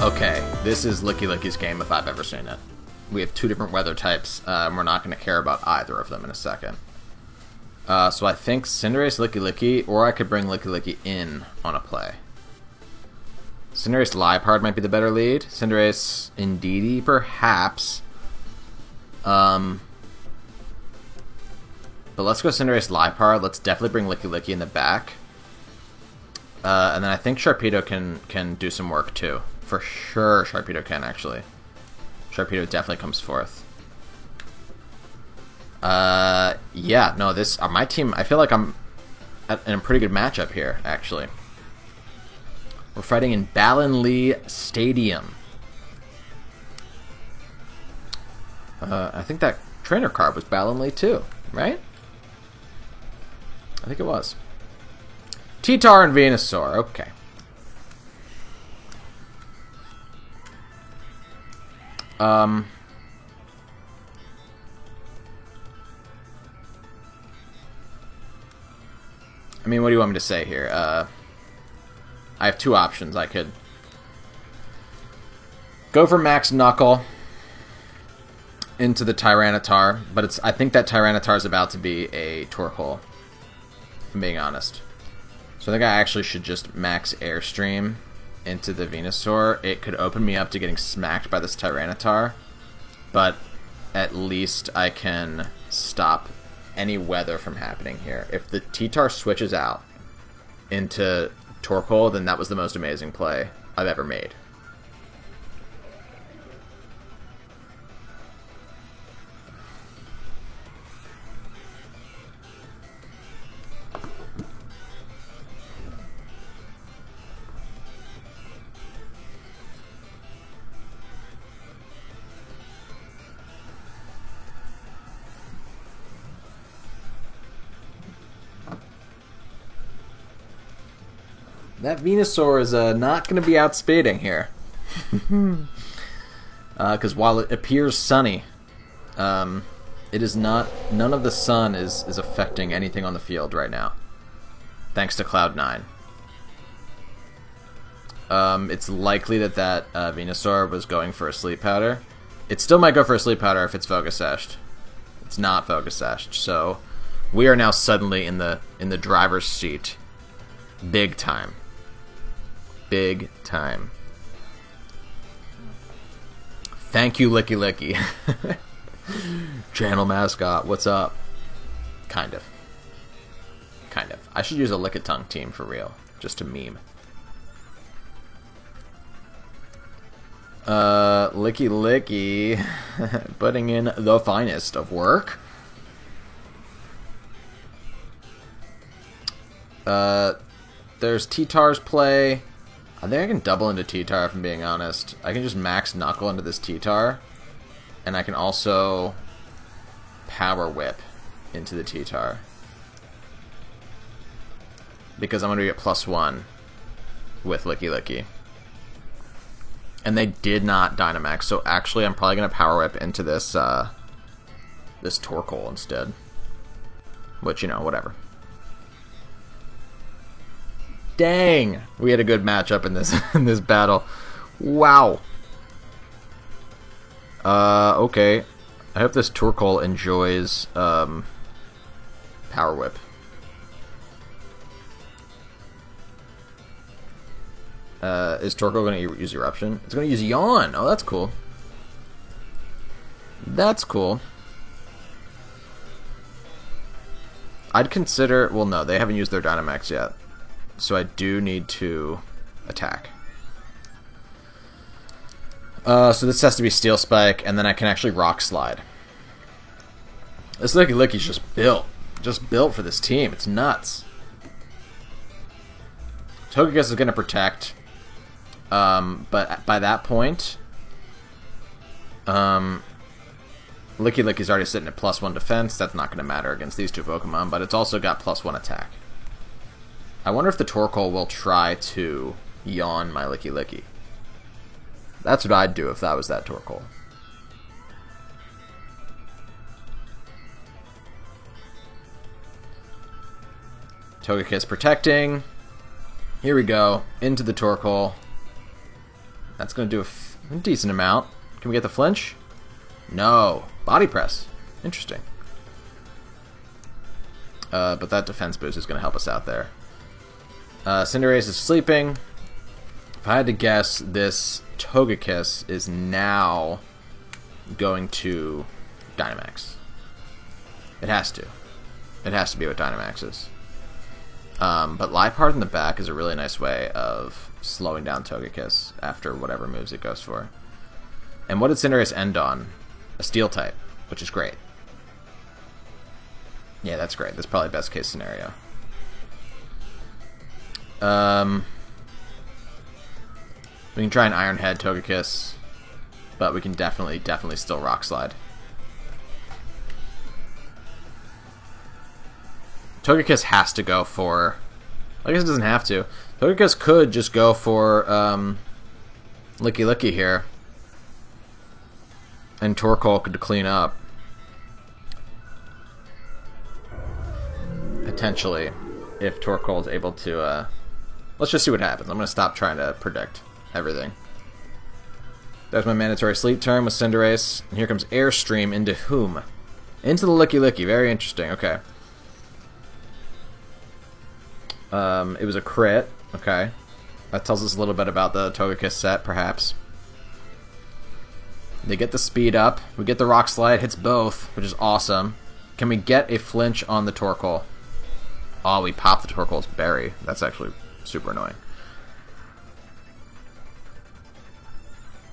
Okay, this is Licky Licky's game if I've ever seen it. We have two different weather types, and we're not going to care about either of them in a second. So I think Cinderace, Licky Licky, or I could bring Licky Licky in on a play. Cinderace Liepard might be the better lead. Cinderace Indeedee, perhaps. But let's go Cinderace Liepard. Let's definitely bring Licky Licky in the back. And then I think Sharpedo can do some work too. For sure, Sharpedo can, actually. Sharpedo definitely comes forth. Yeah, no, this... my team, I feel like I'm in a pretty good matchup here, actually. We're fighting in Ballonlee Stadium. I think that trainer card was Ballonlee too, right? I think it was. T-Tar and Venusaur, okay. I mean, what do you want me to say here? I have two options. I could go for Max Knuckle into the Tyranitar, but I think that Tyranitar is about to be a Torkoal, if I'm being honest. So I think I actually should just Max Airstream into the Venusaur. It could open me up to getting smacked by this Tyranitar, but at least I can stop any weather from happening here. If the T-Tar switches out into Torkoal, then that was the most amazing play I've ever made. That Venusaur is not going to be outspeeding here. Because while it appears sunny, it is not... None of the sun is affecting anything on the field right now. Thanks to Cloud9. It's likely that Venusaur was going for a Sleep Powder. It still might go for a Sleep Powder if it's Focus Sashed. It's not Focus Sashed, so we are now suddenly in the driver's seat. Big time. Big time. Thank you, Licky Licky. Channel mascot, what's up? Kind of. Kind of. I should use a Lickitung team for real, just to meme. Licky Licky putting in the finest of work. There's T-Tar's play. I think I can double into T-Tar if I'm being honest. I can just Max Knuckle into this T-Tar. And I can also Power Whip into the T-Tar. Because I'm going to get +1 with Licky Licky. And they did not Dynamax, so actually I'm probably going to Power Whip into this, this Torkoal instead. Which, you know, whatever. Dang, we had a good matchup in this in this battle. Wow. Okay. I hope this Torkoal enjoys Power Whip. Is Torkoal going to use Eruption? It's going to use Yawn. Oh, that's cool. That's cool. I'd consider... Well, no, they haven't used their Dynamax yet. So I do need to attack. So this has to be Steel Spike, and then I can actually Rock Slide. This Licky Licky's just built. Just built for this team. It's nuts. Togekiss is going to protect. But by that point... Licky Licky's already sitting at +1 defense. That's not going to matter against these two Pokemon, but it's also got +1 attack. I wonder if the Torkoal will try to Yawn my Licky Licky. That's what I'd do if that was that Torkoal. Togekiss protecting. Here we go. Into the Torkoal. That's going to do a decent amount. Can we get the flinch? No. Body press. Interesting. But that defense boost is going to help us out there. Cinderace is sleeping. If I had to guess, this Togekiss is now going to Dynamax. It has to. It has to be what Dynamax is. But Liepard in the back is a really nice way of slowing down Togekiss after whatever moves it goes for. And what did Cinderace end on? A Steel type, which is great. Yeah, that's great. That's probably best case scenario. We can try an Iron Head Togekiss, but we can definitely still Rock Slide. Togekiss has to go for... I guess it doesn't have to. Togekiss could just go for Licky Licky here. And Torkoal could clean up. Potentially, if Torkoal is able to... let's just see what happens. I'm going to stop trying to predict everything. There's my mandatory sleep turn with Cinderace. And here comes Airstream into whom? Into the Licky Licky. Very interesting. Okay. It was a crit. Okay. That tells us a little bit about the Togekiss set, perhaps. They get the speed up. We get the Rock Slide. Hits both, which is awesome. Can we get a flinch on the Torkoal? Oh, we popped the Torkoal's berry. That's actually super annoying.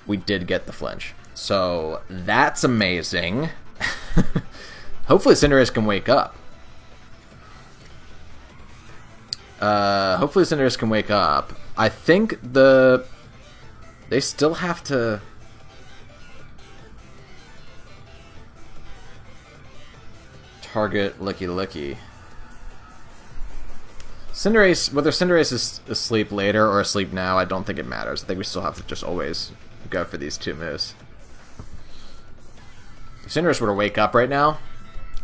We did get the flinch. So, that's amazing. Hopefully Cinderace can wake up. Hopefully Cinderace can wake up. I think they still have to... target Licky Licky. Cinderace, whether Cinderace is asleep later or asleep now, I don't think it matters. I think we still have to just always go for these two moves. If Cinderace were to wake up right now,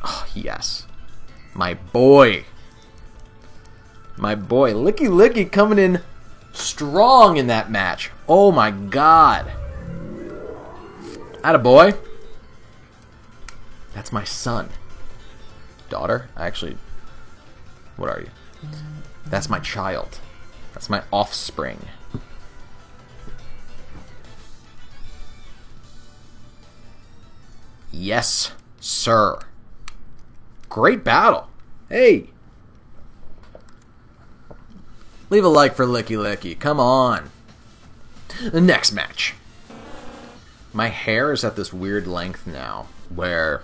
oh yes, my boy, Licky Licky coming in strong in that match. Oh my god, attaboy. That's my son. Daughter? Actually, what are you? That's my child. That's my offspring. Yes, sir. Great battle. Hey. Leave a like for Licky Licky. Come on. The next match. My hair is at this weird length now where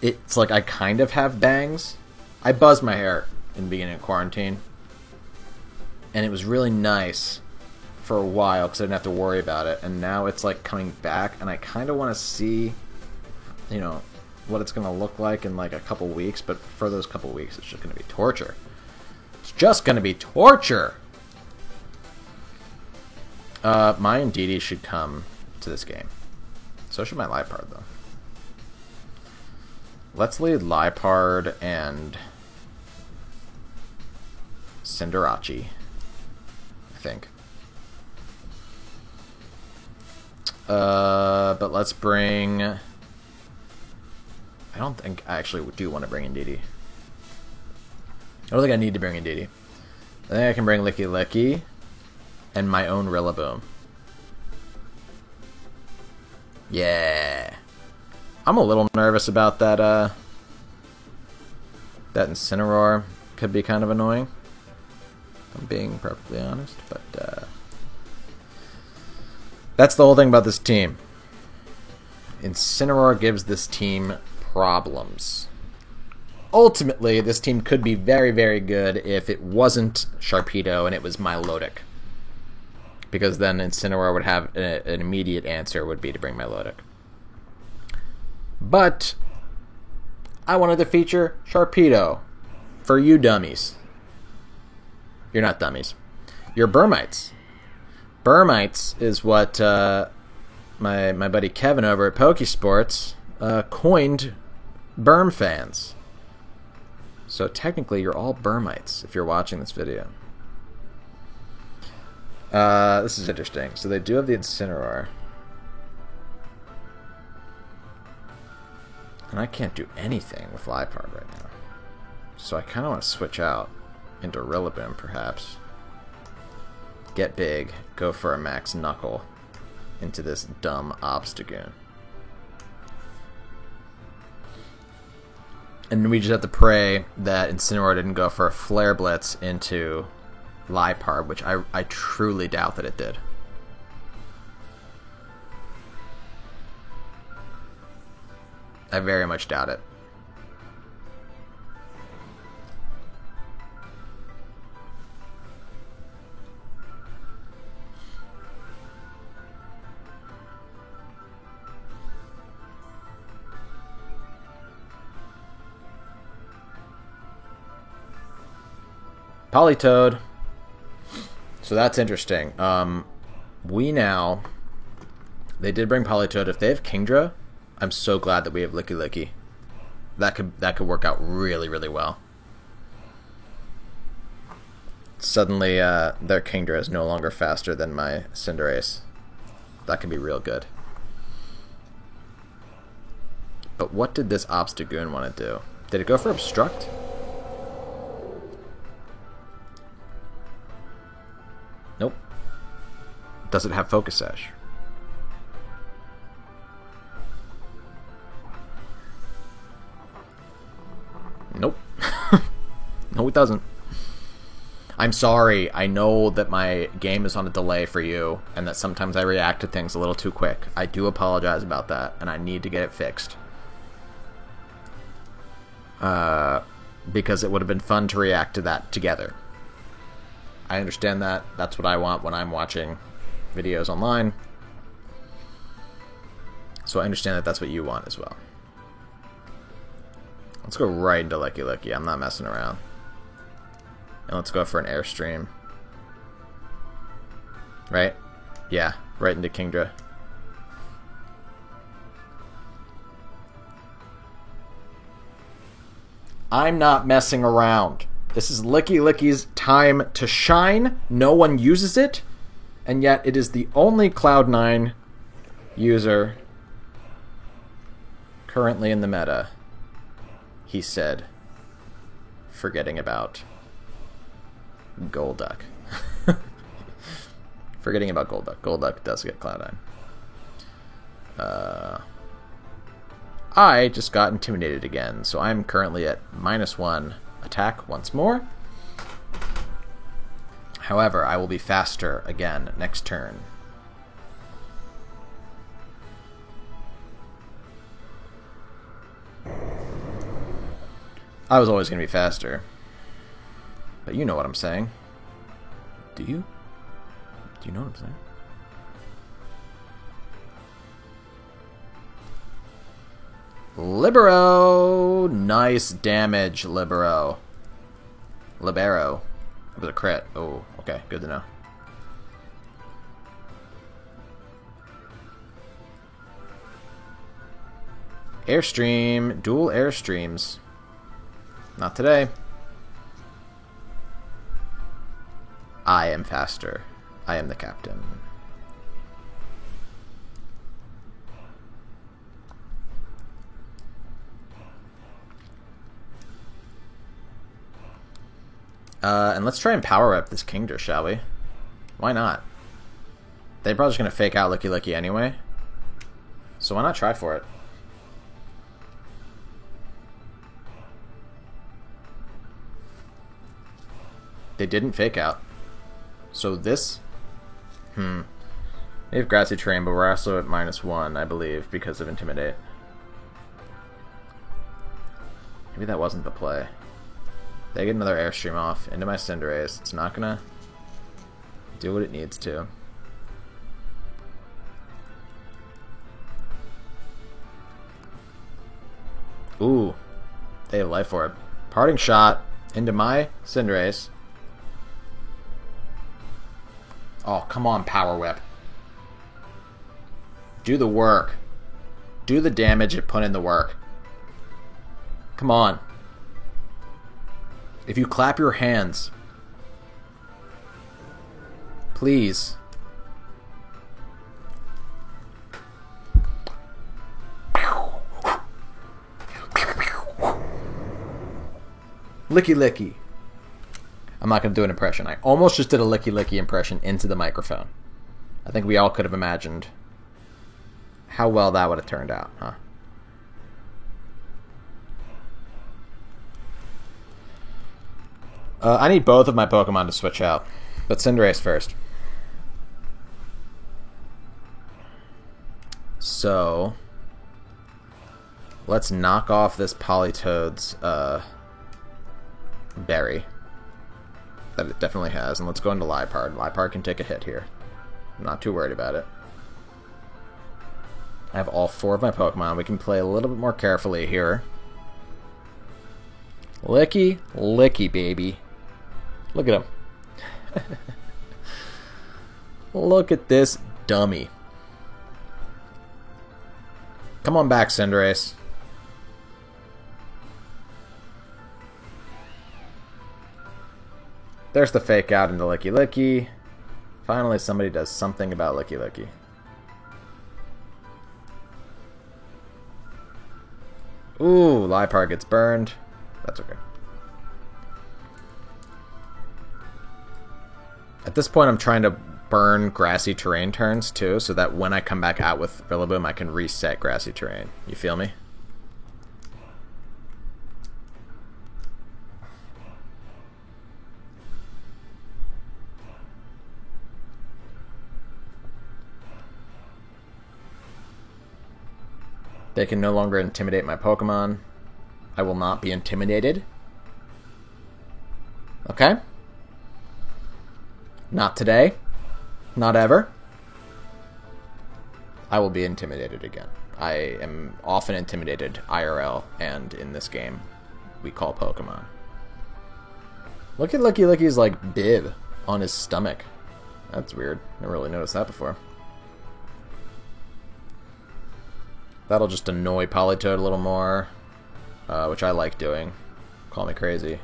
it's like I kind of have bangs. I buzzed my hair in the beginning of quarantine, and it was really nice for a while because I didn't have to worry about it, and now it's like coming back, and I kind of want to see, you know, what it's going to look like in like a couple weeks, but for those couple weeks it's just going to be torture. It's just going to be torture! My Indeedee should come to this game. So should my Liepard, though. Let's lead Liepard and Cinderace, I think. But let's bring... I don't think I actually do want to bring Indeedee. I don't think I need to bring Indeedee. I think I can bring Licky Licky and my own Rillaboom. Yeah. I'm a little nervous about that, that Incineroar could be kind of annoying, if I'm being perfectly honest, but, that's the whole thing about this team. Incineroar gives this team problems. Ultimately, this team could be very, very good if it wasn't Sharpedo and it was Milotic. Because then Incineroar would have an immediate answer would be to bring Milotic. But I wanted to feature Sharpedo for you dummies. You're not dummies. You're Burmites. Burmites is what my buddy Kevin over at Pokesports coined Burm fans. So technically you're all Burmites if you're watching this video. This is interesting. So they do have the Incineroar. And I can't do anything with Liepard right now. So I kind of want to switch out into Rillaboom, perhaps. Get big, go for a max Knuckle into this dumb Obstagoon. And we just have to pray that Incineroar didn't go for a Flare Blitz into Liepard, which I truly doubt that it did. I very much doubt it. Politoed. So that's interesting. We now... They did bring Politoed. If they have Kingdra, I'm so glad that we have Licky. That could work out really, really well. Suddenly, their Kingdra is no longer faster than my Cinderace. That could be real good. But what did this Obstagoon want to do? Did it go for Obstruct? Nope. Does it have Focus Sash? Nope. No, it doesn't. I'm sorry. I know that my game is on a delay for you, and that sometimes I react to things a little too quick. I do apologize about that, and I need to get it fixed. Because it would have been fun to react to that together. I understand that. That's what I want when I'm watching videos online. So I understand that that's what you want as well. Let's go right into Licky. I'm not messing around. And let's go for an Airstream. Right? Yeah, right into Kingdra. I'm not messing around. This is Licky's time to shine. No one uses it, and yet it is the only Cloud9 user currently in the meta. He said, forgetting about Golduck. Forgetting about Golduck. Golduck does get Cloud9. I just got intimidated again, so I'm currently at -1 attack once more. However, I will be faster again next turn. I was always going to be faster. But you know what I'm saying. Do you? Do you know what I'm saying? Libero! Nice damage, Libero. Libero. That was a crit. Oh, okay. Good to know. Airstream. Dual Airstreams. Not today. I am faster. I am the captain. And let's try and power up this Kingdra, shall we? Why not? They're probably just going to fake out Licky anyway. So why not try for it? They didn't fake out. So this... They have Grassy Terrain, but we're also at -1, I believe, because of Intimidate. Maybe that wasn't the play. They get another Airstream off into my Cinderace. It's not gonna do what it needs to. Ooh. They have Life Orb. Parting Shot into my Cinderace. Oh, come on, Power Whip. Do the work. Do the damage and put in the work. Come on. If you clap your hands. Please. Licky licky. I'm not going to do an impression. I almost just did a licky licky impression into the microphone. I think we all could have imagined how well that would have turned out, huh? I need both of my Pokemon to switch out, but Cinderace first. So, let's knock off this Politoed's berry that it definitely has, and let's go into Liepard. Liepard can take a hit here. I'm not too worried about it. I have all 4 of my Pokemon. We can play a little bit more carefully here. Licky, licky, baby. Look at him. Look at this dummy. Come on back, Cinderace. There's the fake out into Licky Licky. Finally, somebody does something about Licky Licky. Ooh, Liepard gets burned. That's okay. At this point, I'm trying to burn grassy terrain turns, too, so that when I come back out with Rillaboom, I can reset grassy terrain. You feel me? They can no longer intimidate my Pokemon. I will not be intimidated. Okay? Not today. Not ever. I will be intimidated again. I am often intimidated IRL, and in this game, we call Pokemon. Look at Licky Licky's, like, bib on his stomach. That's weird. Never really noticed that before. That'll just annoy Politoed a little more, which I like doing. Call me crazy.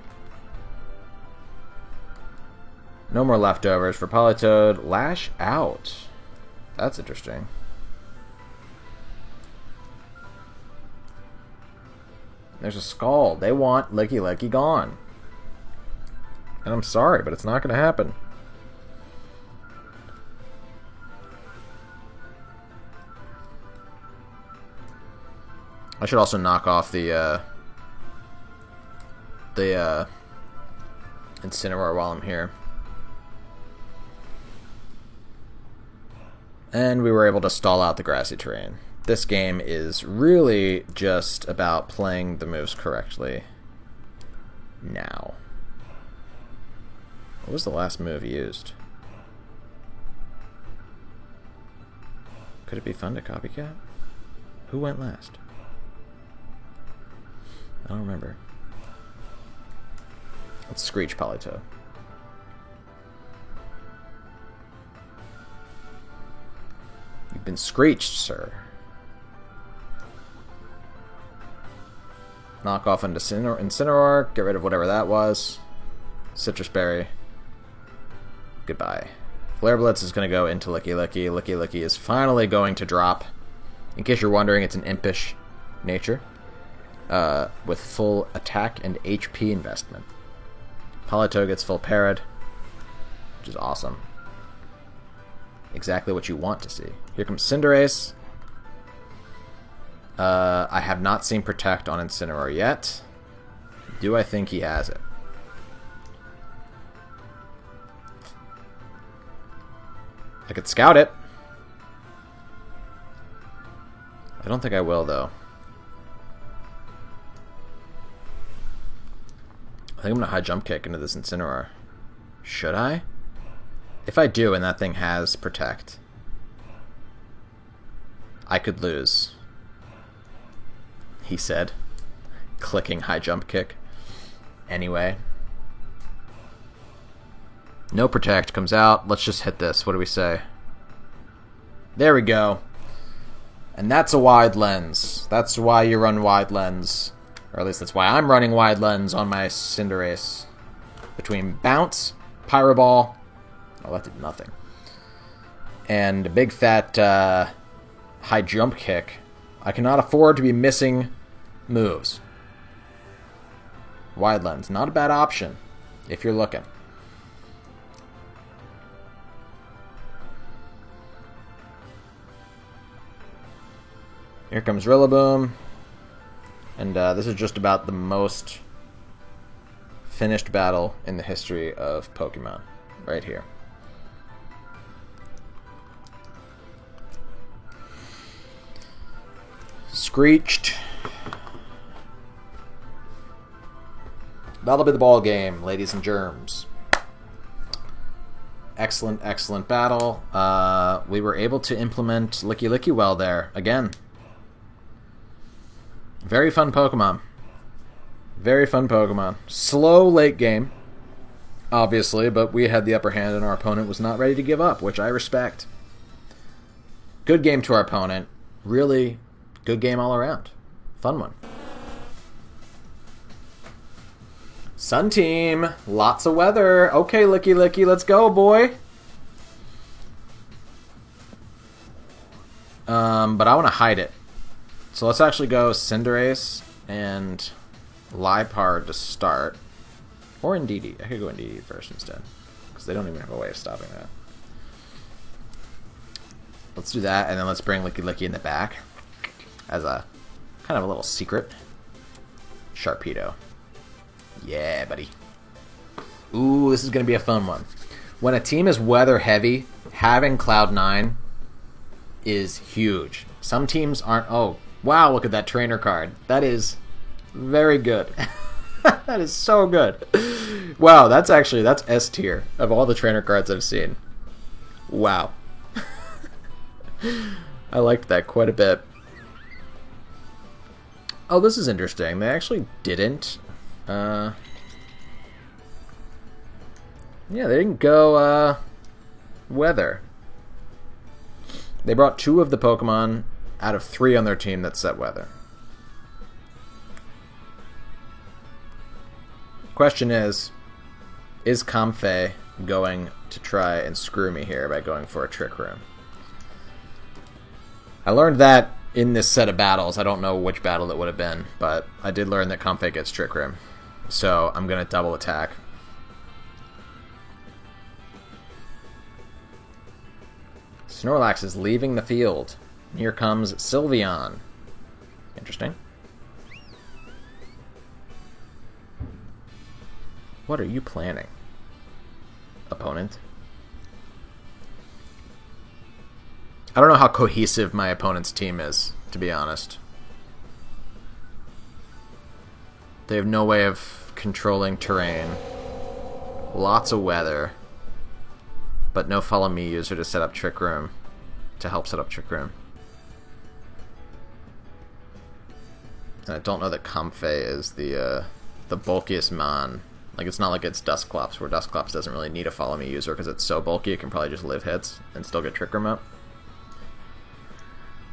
No more leftovers for Politoed. Lash out. That's interesting. There's a Scald. They want Licky Licky gone. And I'm sorry, but it's not going to happen. I should also knock off the Incineroar while I'm here. And we were able to stall out the grassy terrain. This game is really just about playing the moves correctly now. What was the last move used? Could it be fun to copycat? Who went last? I don't remember. Let's Screech Politoed. You've been screeched, sir. Knock off into Incineroar. Get rid of whatever that was. Citrus Berry. Goodbye. Flare Blitz is going to go into Licky Licky. Licky Licky is finally going to drop. In case you're wondering, it's an impish nature. With full attack and HP investment. Politoed gets full parried, which is awesome. Exactly what you want to see. Here comes Cinderace. I have not seen Protect on Incineroar yet. Do I think he has it? I could scout it. I don't think I will, though. I think I'm going to high jump kick into this Incineroar. Should I? If I do and that thing has Protect, I could lose. He said, clicking high jump kick. Anyway. No Protect comes out. Let's just hit this. What do we say? There we go. And that's a wide lens. That's why you run wide lens. Or at least that's why I'm running wide lens on my Cinderace. Between Bounce, Pyro Ball... Oh, that did nothing. and a big fat high jump kick. I cannot afford to be missing moves. Wide lens, not a bad option if you're looking. Here comes Rillaboom. And this is just about the most finished battle in the history of Pokemon. Right here. Screeched. That'll be the ball game, ladies and germs. Excellent, excellent battle. We were able to implement Licky Licky well there again. Very fun Pokemon. Very fun Pokemon. Slow late game, obviously, but we had the upper hand and our opponent was not ready to give up, which I respect. Good game to our opponent. Really good game all around. Fun one. Sun Team. Lots of weather. Okay, Licky Licky, let's go, boy. But I want to hide it. So let's actually go Cinderace and Liepard to start. Or Indeedee. I could go Indeedee first instead. Because they don't even have a way of stopping that. Let's do that, and then let's bring Licky Licky in the back. As a kind of a little secret. Sharpedo. Yeah, buddy. Ooh, this is going to be a fun one. When a team is weather heavy, having Cloud9 is huge. Some teams aren't... Oh, wow, look at that trainer card. That is very good. That is so good. Wow, that's S tier of all the trainer cards I've seen. Wow. I liked that quite a bit. Oh, this is interesting. They actually didn't. Yeah, they didn't go weather. They brought 2 of the Pokemon out of 3 on their team that set weather. Question is Comfey going to try and screw me here by going for a Trick Room? I learned that in this set of battles. I don't know which battle it would have been, but I did learn that Comfey gets Trick Room. So I'm going to double attack. Snorlax is leaving the field. Here comes Sylveon. Interesting. What are you planning, opponent? I don't know how cohesive my opponent's team is, to be honest. They have no way of controlling terrain. Lots of weather. But no Follow Me user to set up Trick Room. To help set up Trick Room. And I don't know that Comfey is the bulkiest mon. Like, it's not like it's Dusclops, where Dusclops doesn't really need a Follow Me user because it's so bulky it can probably just live hits and still get Trick Room up.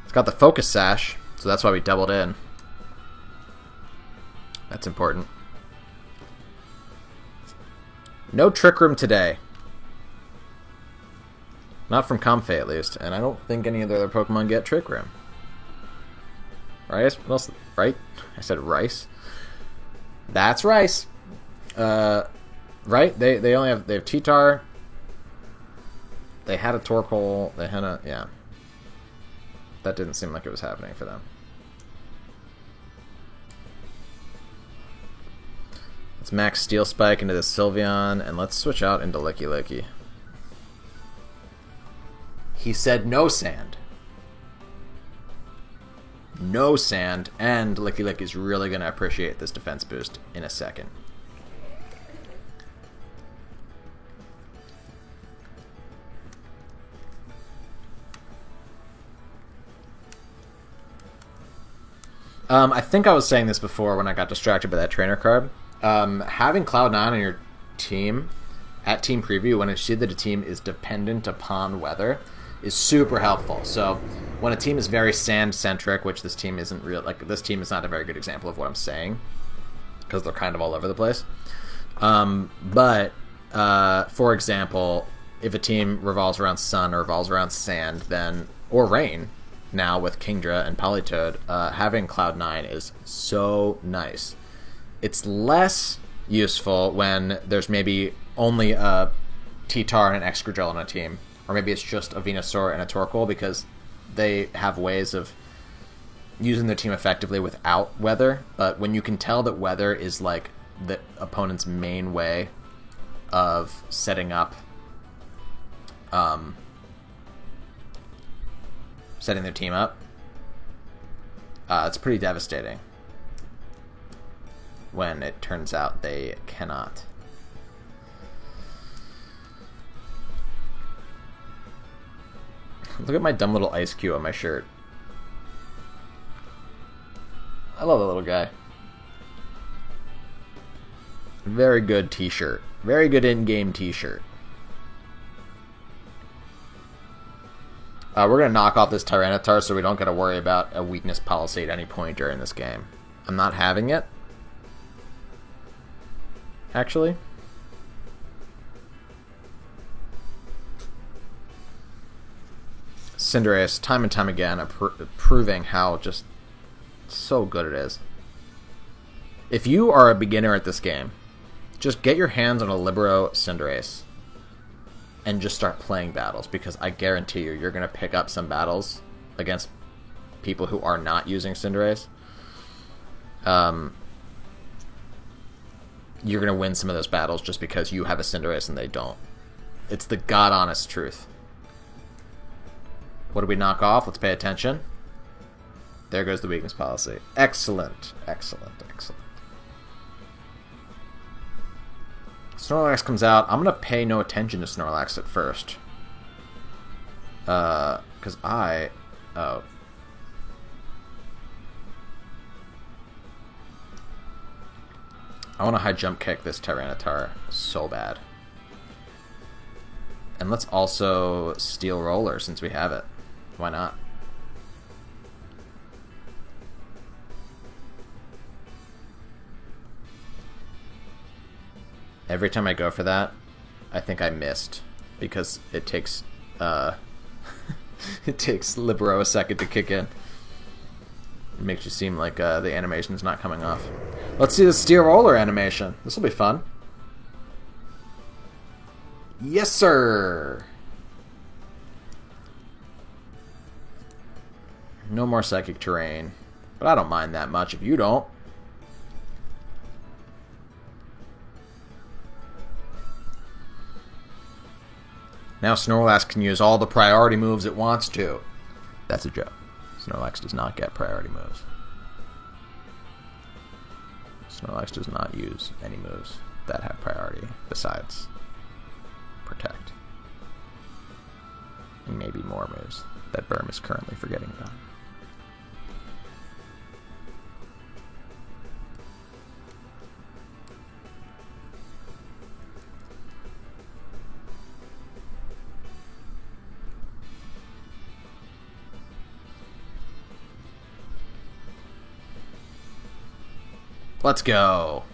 It's got the Focus Sash, so that's why we doubled in. That's important. No Trick Room today. Not from Comfey, at least, and I don't think any of the other Pokemon get Trick Room. Rice? Right? I said Rice. That's Rice. Right? They have T-Tar. They had a Torkoal. They had a... Yeah. That didn't seem like it was happening for them. Let's max Steel Spike into this Sylveon, and let's switch out into Licky Licky. He said no sand. No sand, and Licky Licky is really going to appreciate this defense boost in a second. I think I was saying this before when I got distracted by that trainer card. Having Cloud9 on your team at Team Preview when you see that a team is dependent upon weather is super helpful. So when a team is very sand-centric, which this team isn't real, like this team is not a very good example of what I'm saying because they're kind of all over the place. But for example, if a team revolves around sun or revolves around sand, then or rain, now with Kingdra and Politoed, having Cloud9 is so nice. It's less useful when there's maybe only a T-Tar and an Excadrill on a team, or maybe it's just a Venusaur and a Torkoal, because they have ways of using their team effectively without weather. But when you can tell that weather is like the opponent's main way of setting up, setting their team up, it's pretty devastating when it turns out they cannot. Look at my dumb little ice cube on my shirt. I love the little guy. Very good t-shirt. Very good in-game t-shirt. We're going to knock off this Tyranitar so we don't got to worry about a weakness policy at any point during this game. I'm not having it. Actually. Cinderace, time and time again, proving how just so good it is. If you are a beginner at this game, just get your hands on a Libero Cinderace and just start playing battles, because I guarantee you, you're going to pick up some battles against people who are not using Cinderace. You're going to win some of those battles just because you have a Cinderace and they don't. It's the god-honest truth. What do we knock off? Let's pay attention. There goes the weakness policy. Excellent, excellent, excellent. Snorlax comes out. I'm going to pay no attention to Snorlax at first. Because I want to high jump kick this Tyranitar so bad. And let's also Steel Roller since we have it. Why not? Every time I go for that, I think I missed, because it takes it takes Libero a second to kick in. It makes you seem like the animation is not coming off. Let's see the Steel Roller animation. This will be fun. Yes, sir. No more Psychic Terrain, but I don't mind that much if you don't. Now Snorlax can use all the priority moves it wants to. That's a joke. Snorlax does not get priority moves. Snorlax does not use any moves that have priority besides Protect. And maybe more moves that Burm is currently forgetting about. Let's go.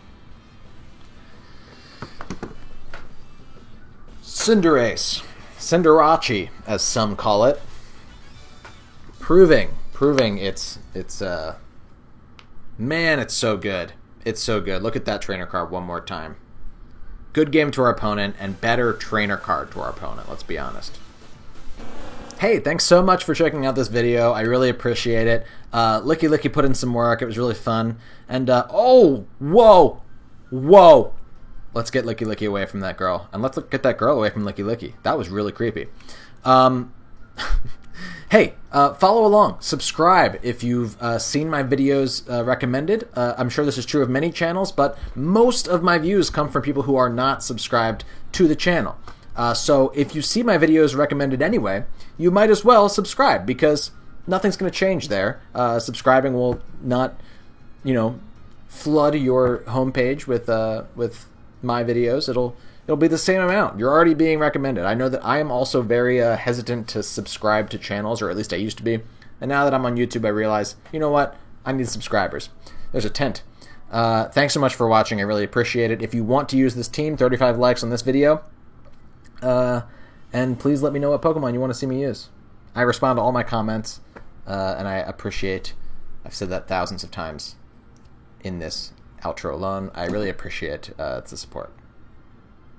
Cinderace. Cinderace, as some call it. Proving it's man, it's so good. It's so good. Look at that trainer card one more time. Good game to our opponent and better trainer card to our opponent, let's be honest. Hey, thanks so much for checking out this video. I really appreciate it. Licky Licky put in some work. It was really fun. And, oh, whoa, whoa. Let's get Licky Licky away from that girl. And let's get that girl away from Licky Licky. That was really creepy. Hey, follow along. Subscribe if you've seen my videos recommended. I'm sure this is true of many channels, but most of my views come from people who are not subscribed to the channel. So if you see my videos recommended anyway, you might as well subscribe, because nothing's going to change there. Subscribing will not, flood your homepage with my videos. It'll be the same amount. You're already being recommended. I know that I am also very hesitant to subscribe to channels, or at least I used to be. And now that I'm on YouTube, I realize, you know what? I need subscribers. There's a tent. Thanks so much for watching. I really appreciate it. If you want to use this team, 35 likes on this video. And please let me know what Pokemon you want to see me use. I respond to all my comments, and I appreciate, I've said that thousands of times in this outro alone, I really appreciate the support.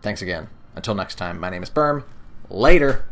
Thanks again. Until next time, my name is Berm. Later!